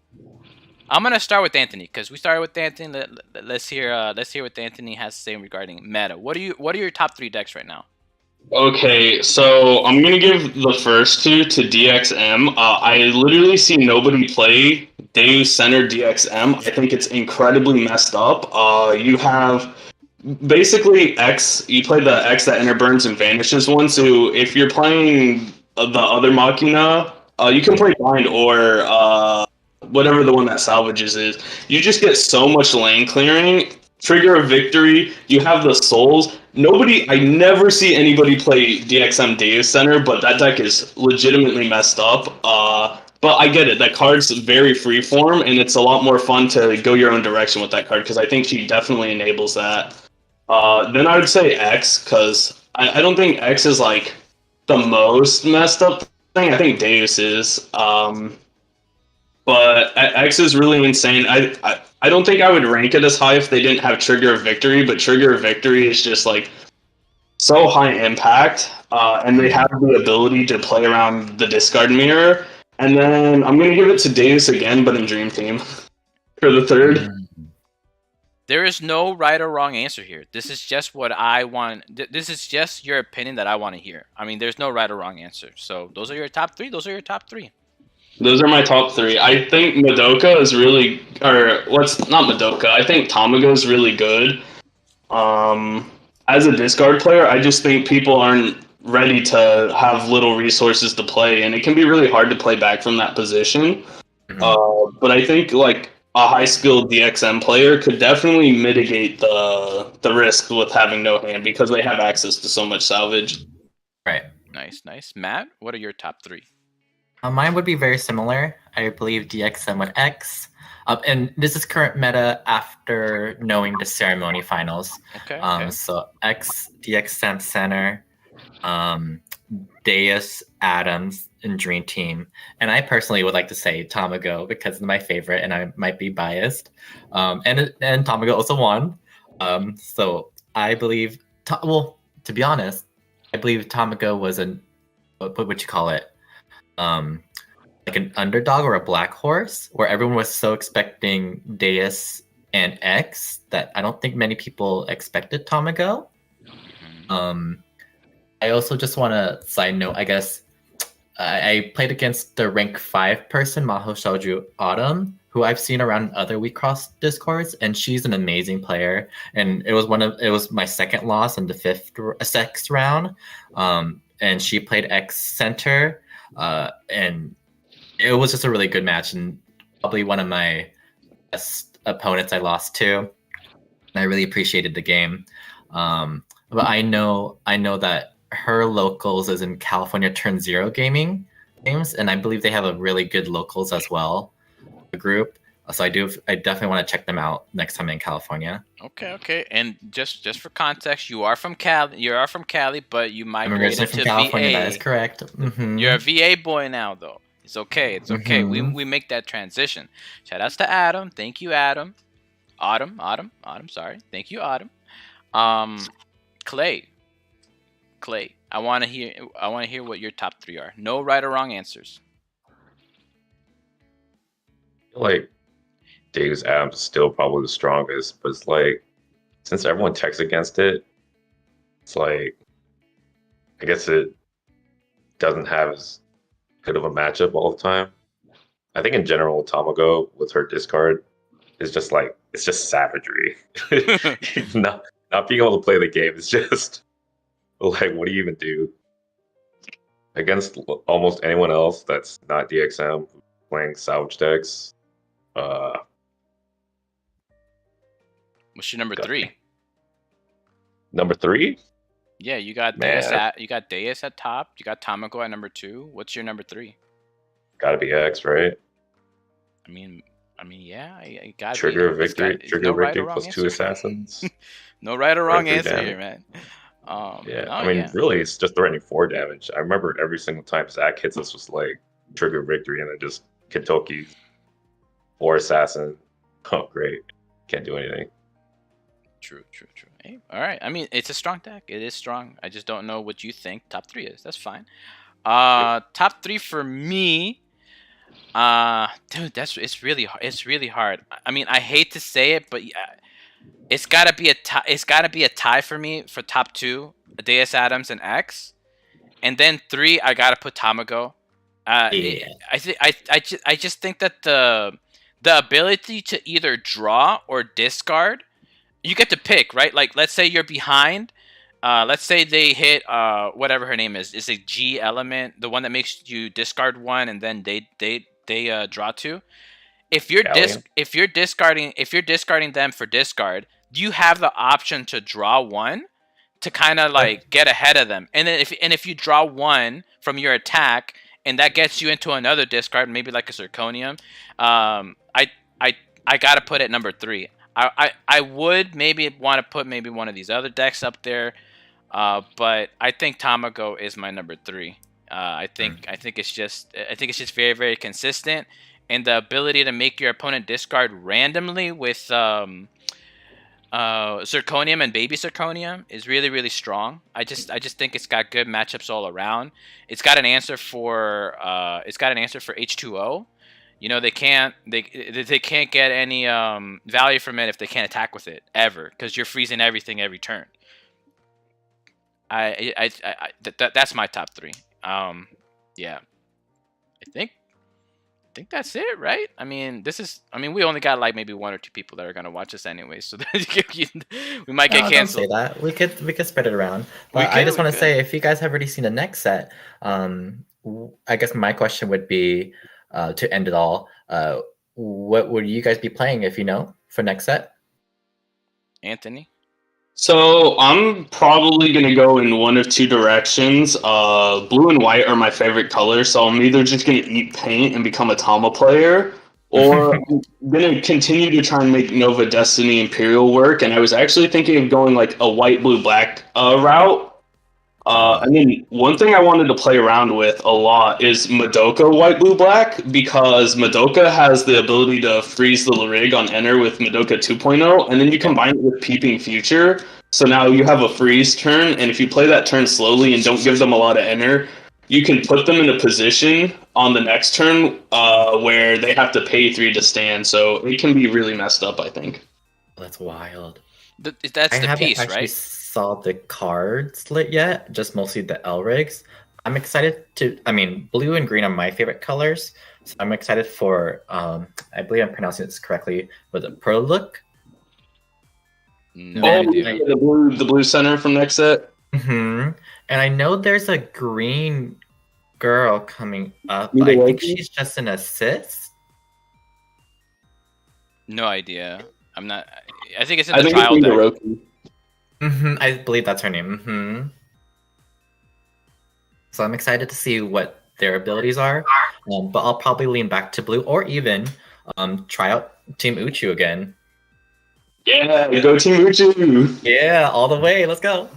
I'm gonna start with Anthony because we started with Anthony. Let's hear what Anthony has to say regarding meta. What are your top 3 decks right now? Okay, so I'm gonna give the first two to DXM. I literally see nobody play Deus Center DXM. I think it's incredibly messed up. You have basically X. You play the X that interburns and vanishes one. So if you're playing the other Machina, you can play blind or whatever the one that salvages is. You just get so much lane clearing. Trigger of Victory. You have the souls. I never see anybody play DXM Deus Center, but that deck is legitimately messed up. But I get it. That card's very freeform, and it's a lot more fun to go your own direction with that card because I think she definitely enables that. Then I would say X because I don't think X is like the most messed up thing. I think Deus is. But X is really insane. I don't think I would rank it as high if they didn't have Trigger of Victory, but Trigger of Victory is just like so high impact, and they have the ability to play around the discard mirror. And then I'm going to give it to Deus again, but in Dream Team for the third. There is no right or wrong answer here. This is just what I want. This is just your opinion that I want to hear. I mean, there's no right or wrong answer. So those are your top 3. Those are your top 3. Those are my top 3. I think Madoka is really, or what's not Madoka. I think Tamago is really good. As a discard player, I just think people aren't ready to have little resources to play, and it can be really hard to play back from that position. But I think like a high skilled DXM player could definitely mitigate the risk with having no hand because they have access to so much salvage. Right. Nice. Matt, what are your top 3? Mine would be very similar. I believe DXM with X. And this is current meta after knowing the ceremony finals. Okay. So X, DXM Center, Deus, Adams, and Dream Team. And I personally would like to say Tamago because it's my favorite, and I might be biased. And Tamago also won. So I believe, to be honest, I believe Tamago was what would you call it? Like an underdog or a black horse, where everyone was so expecting Deus and X that I don't think many people expected Tamago. I also just want to side note, I guess, I played against the rank 5 person, Maho Shouju Autumn, who I've seen around other Wixoss discords, and she's an amazing player. And it was my second loss in the 6th round. And she played X Center, and it was just a really good match, and probably one of my best opponents I lost to. And I really appreciated the game. But I know that her locals is in California Turn Zero games, and I believe they have a really good locals as well, the group. So I definitely want to check them out next time in California. Okay. And just for context, you are from Cali. You are from Cali, but you migrated from to California. VA. That is correct. Mm-hmm. You're a VA boy now, though. It's okay. Mm-hmm. We make that transition. Shout outs to Adam. Thank you, Adam. Autumn. Sorry. Thank you, Autumn. Clay. I want to hear what your top 3 are. No right or wrong answers. Like Deus Adams is still probably the strongest, but it's like since everyone techs against it, it's like I guess it doesn't have as good of a matchup all the time. I think in general, Tamago with her discard is just like it's just savagery. not being able to play the game is just like what do you even do against almost anyone else that's not DXM playing salvage decks? What's your number 3? Number 3? Yeah, you got Deus at top. You got Tamago at number 2. What's your number 3? Gotta be X, right? I mean, yeah, I got Trigger of Victory. Trigger of Victory plus 2 assassins. No right or wrong answer here, man. Really, it's just threatening 4 damage. I remember every single time Zach hits us was like Trigger of Victory, and then just Kentucky 4 assassin. Oh, great! Can't do anything. True. Hey, all right. I mean, it's a strong deck. It is strong. I just don't know what you think top 3 is. That's fine. Top 3 for me. Dude, it's really hard. I mean, I hate to say it, but it's gotta be a tie. It's gotta be a tie for me for top 2, Deus Adams and X, and then 3 I gotta put Tamago. Yeah. I just think that the ability to either draw or discard, you get to pick, right? Like, let's say you're behind. Let's say they hit whatever her name is. It's a G element, the one that makes you discard 1 and then they draw 2. If you're discarding them for discard, you have the option to draw 1 to kind of like get ahead of them. And then if you draw 1 from your attack and that gets you into another discard, maybe like a Zirconium, I gotta put it number 3. I would maybe want to put maybe one of these other decks up there, but I think Tamago is my number 3. I think it's just very, very consistent, and the ability to make your opponent discard randomly with Zirconium and Baby Zirconium is really, really strong. I just think it's got good matchups all around. It's got an answer for H2O. You know, they can't get any value from it if they can't attack with it ever, because you're freezing everything every turn. That's my top 3. Yeah, I think that's it, right? I mean, we only got like maybe 1 or 2 people that are gonna watch us anyway, so we might get canceled. Don't say that. We could spread it around. But I just want to say, if you guys have already seen the next set, I guess my question would be, to end it all, what would you guys be playing if you know for next set? Anthony? So I'm probably going to go in one of 2 directions. Blue and white are my favorite colors, so I'm either just going to eat paint and become a Tama player, or I'm going to continue to try and make Nova Destiny Imperial work, and I was actually thinking of going like a white, blue, black route. And then one thing I wanted to play around with a lot is Madoka White Blue Black, because Madoka has the ability to freeze the Rig on enter with Madoka 2.0, and then you combine it with Peeping Future, so now you have a freeze turn, and if you play that turn slowly and don't give them a lot of enter, you can put them in a position on the next turn where they have to pay 3 to stand, so it can be really messed up, I think. That's wild. That's the piece, right? Saw the cards lit yet, just mostly the Elrigs. I'm excited to, blue and green are my favorite colors, so I'm excited for, I believe I'm pronouncing this correctly, was it Prolook? No idea. The blue center from next set. And I know there's a green girl coming up, but I think she's just an assist. No idea. I think it's in the trial deck. I believe that's her name. So I'm excited to see what their abilities are, but I'll probably lean back to blue, or even try out Team Uchu again. Yeah, go Team Uchu! Yeah, all the way. Let's go.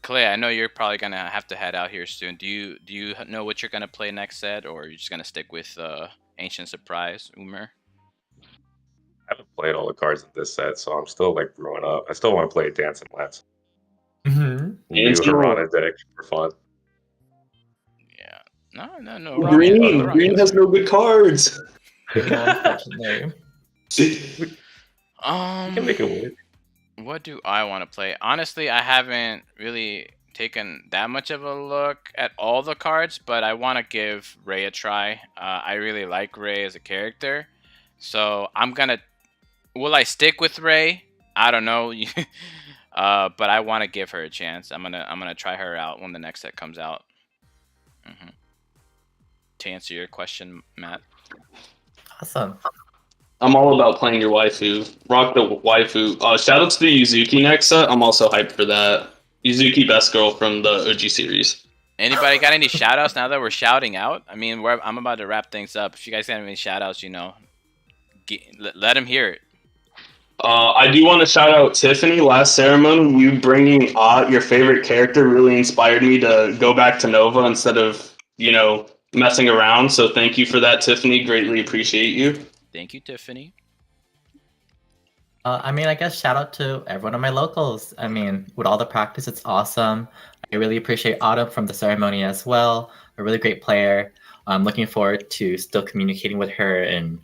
Clay, I know you're probably gonna have to head out here soon. Do you know what you're gonna play next set, or are you just gonna stick with Ancient Surprise, Umer? I haven't played all the cards in this set, so I'm still like growing up. I still want to play Dancing Lance. New Harana deck for fun. Yeah. No. Green has no good cards. Unfortunately. You can make it work. What do I want to play? Honestly, I haven't really taken that much of a look at all the cards, but I want to give Ray a try. I really like Ray as a character, so I'm gonna. Will I stick with Ray? I don't know, but I want to give her a chance. I'm gonna try her out when the next set comes out. To answer your question, Matt. Awesome. I'm all about playing your waifu. Rock the waifu. Shout out to the Yuzuki next set. I'm also hyped for that. Yuzuki, best girl from the OG series. Anybody got any shout outs now that we're shouting out? I mean, I'm about to wrap things up. If you guys got any shout outs, let them hear it. I do want to shout out Tiffany. Last ceremony, you bringing your favorite character really inspired me to go back to Nova instead of, messing around. So thank you for that, Tiffany. Greatly appreciate you. Thank you, Tiffany. I guess shout out to everyone of my locals. With all the practice, it's awesome. I really appreciate Autumn from the ceremony as well. a really great player. I'm looking forward to still communicating with her and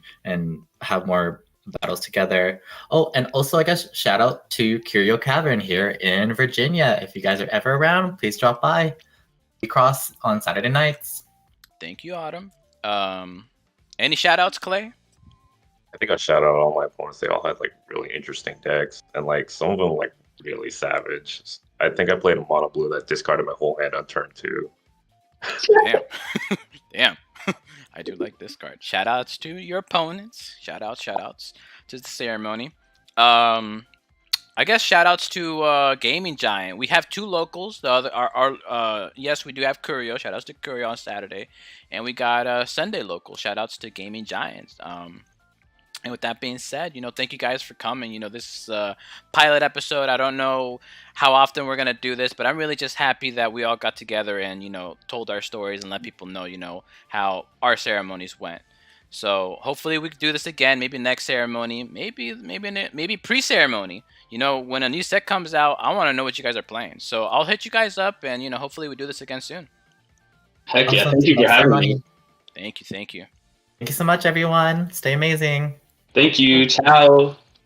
have more battles together. Oh, and also I guess shout out to Curio Cavern here in Virginia. If you guys are ever around, please drop by. We cross on Saturday nights. Thank you, Autumn. Any shout outs, Clay? I think I shout out all my opponents. They all had like really interesting decks, and like some of them like really savage. I think I played a mono blue that discarded my whole hand on turn 2. Damn. Damn. I do like this card. Shout outs to your opponents. Shout outs to the ceremony. I guess shout outs to Gaming Giant. We have 2 locals. The other yes, we do have Curio. Shout outs to Curio on Saturday. And we got Sunday local. Shout outs to Gaming Giants. And with that being said, thank you guys for coming. This is a pilot episode. I don't know how often we're going to do this, but I'm really just happy that we all got together and, told our stories and let people know, how our ceremonies went. So hopefully we can do this again, maybe next ceremony, maybe pre-ceremony. When a new set comes out, I want to know what you guys are playing. So I'll hit you guys up and, hopefully we do this again soon. Heck yeah, thank you for having me. Thank you. Thank you so much, everyone. Stay amazing. Thank you. Ciao.